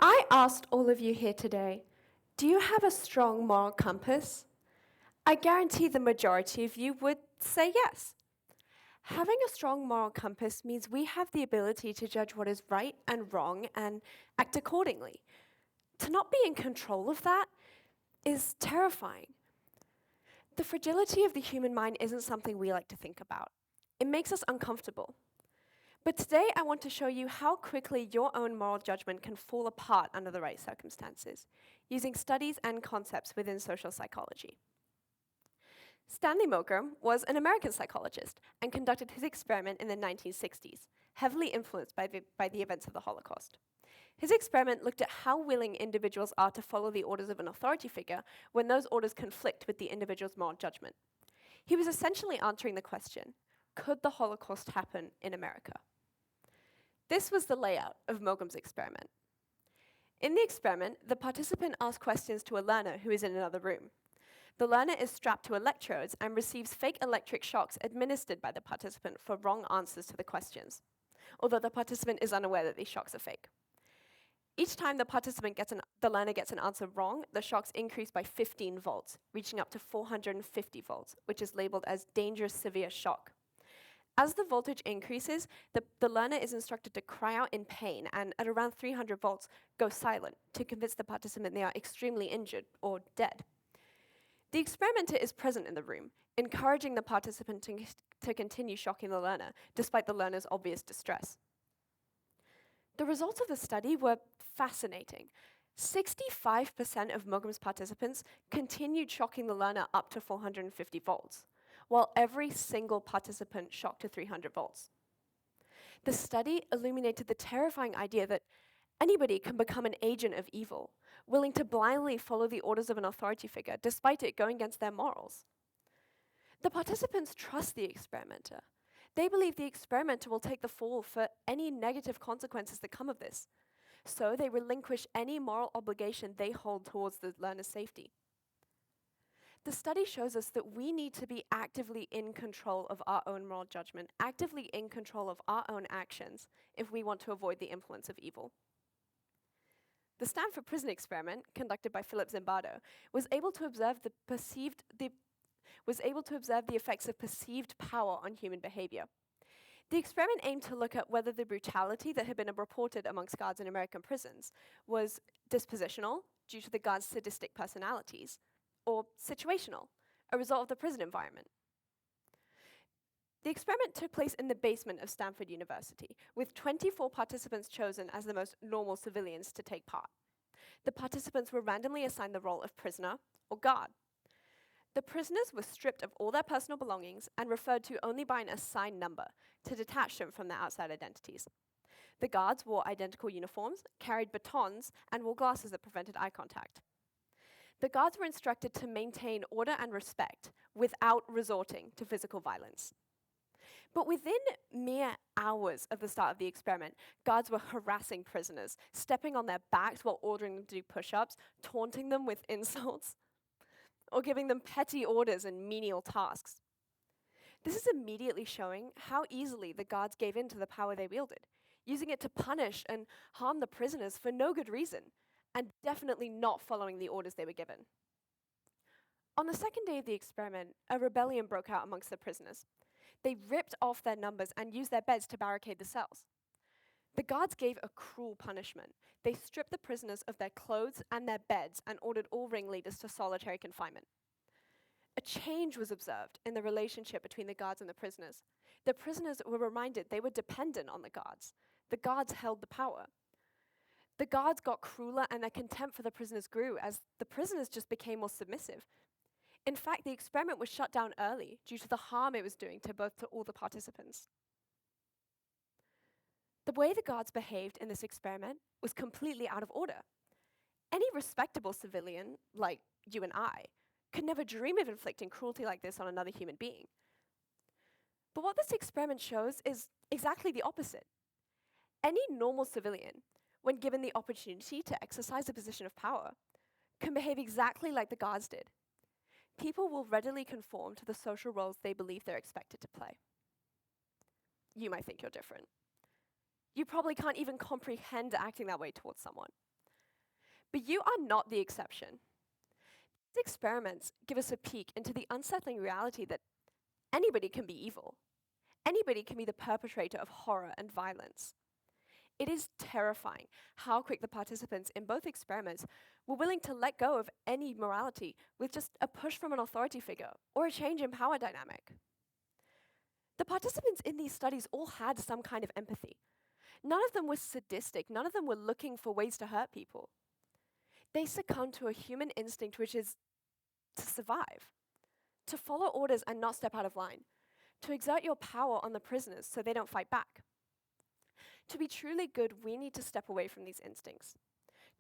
I asked all of you here today, do you have a strong moral compass? I guarantee the majority of you would say yes. Having a strong moral compass means we have the ability to judge what is right and wrong and act accordingly. To not be in control of that is terrifying. The fragility of the human mind isn't something we like to think about. It makes us uncomfortable. But today I want to show you how quickly your own moral judgment can fall apart under the right circumstances, using studies and concepts within social psychology. Stanley Milgram was an American psychologist and conducted his experiment in the 1960s, heavily influenced by the events of the Holocaust. His experiment looked at how willing individuals are to follow the orders of an authority figure when those orders conflict with the individual's moral judgment. He was essentially answering the question, could the Holocaust happen in America? This was the layout of Milgram's experiment. In the experiment, the participant asks questions to a learner who is in another room. The learner is strapped to electrodes and receives fake electric shocks administered by the participant for wrong answers to the questions, although the participant is unaware that these shocks are fake. Each time the learner gets an answer wrong, the shocks increase by 15 volts, reaching up to 450 volts, which is labeled as dangerous severe shock. As the voltage increases, the learner is instructed to cry out in pain and at around 300 volts, go silent to convince the participant they are extremely injured or dead. The experimenter is present in the room, encouraging the participant to continue shocking the learner, despite the learner's obvious distress. The results of the study were fascinating. 65% of Milgram's participants continued shocking the learner up to 450 volts, while every single participant shocked to 300 volts. The study illuminated the terrifying idea that anybody can become an agent of evil, willing to blindly follow the orders of an authority figure, despite it going against their morals. The participants trust the experimenter. They believe the experimenter will take the fall for any negative consequences that come of this. So they relinquish any moral obligation they hold towards the learner's safety. The study shows us that we need to be actively in control of our own moral judgment, actively in control of our own actions, if we want to avoid the influence of evil. The Stanford Prison Experiment, conducted by Philip Zimbardo, was able to observe the effects of perceived power on human behavior. The experiment aimed to look at whether the brutality that had been reported amongst guards in American prisons was dispositional, due to the guards' sadistic personalities, or situational, a result of the prison environment. The experiment took place in the basement of Stanford University, with 24 participants chosen as the most normal civilians to take part. The participants were randomly assigned the role of prisoner or guard. The prisoners were stripped of all their personal belongings and referred to only by an assigned number to detach them from their outside identities. The guards wore identical uniforms, carried batons, and wore glasses that prevented eye contact. The guards were instructed to maintain order and respect without resorting to physical violence. But within mere hours of the start of the experiment, guards were harassing prisoners, stepping on their backs while ordering them to do push-ups, taunting them with insults, or giving them petty orders and menial tasks. This is immediately showing how easily the guards gave in to the power they wielded, using it to punish and harm the prisoners for no good reason, and definitely not following the orders they were given. On the second day of the experiment, a rebellion broke out amongst the prisoners. They ripped off their numbers and used their beds to barricade the cells. The guards gave a cruel punishment. They stripped the prisoners of their clothes and their beds and ordered all ringleaders to solitary confinement. A change was observed in the relationship between the guards and the prisoners. The prisoners were reminded they were dependent on the guards. The guards held the power. The guards got crueler and their contempt for the prisoners grew as the prisoners just became more submissive. In fact, the experiment was shut down early due to the harm it was doing to all the participants. The way the guards behaved in this experiment was completely out of order. Any respectable civilian, like you and I, could never dream of inflicting cruelty like this on another human being. But what this experiment shows is exactly the opposite. Any normal civilian, when given the opportunity to exercise a position of power, can behave exactly like the guards did. People will readily conform to the social roles they believe they're expected to play. You might think you're different. You probably can't even comprehend acting that way towards someone. But you are not the exception. These experiments give us a peek into the unsettling reality that anybody can be evil. Anybody can be the perpetrator of horror and violence. It is terrifying how quick the participants in both experiments were willing to let go of any morality with just a push from an authority figure or a change in power dynamic. The participants in these studies all had some kind of empathy. None of them were sadistic, none of them were looking for ways to hurt people. They succumbed to a human instinct, which is to survive, to follow orders and not step out of line, to exert your power on the prisoners so they don't fight back. To be truly good, we need to step away from these instincts.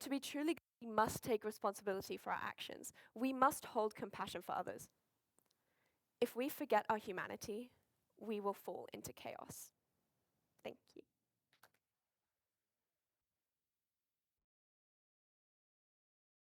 To be truly good, we must take responsibility for our actions. We must hold compassion for others. If we forget our humanity, we will fall into chaos. Thank you.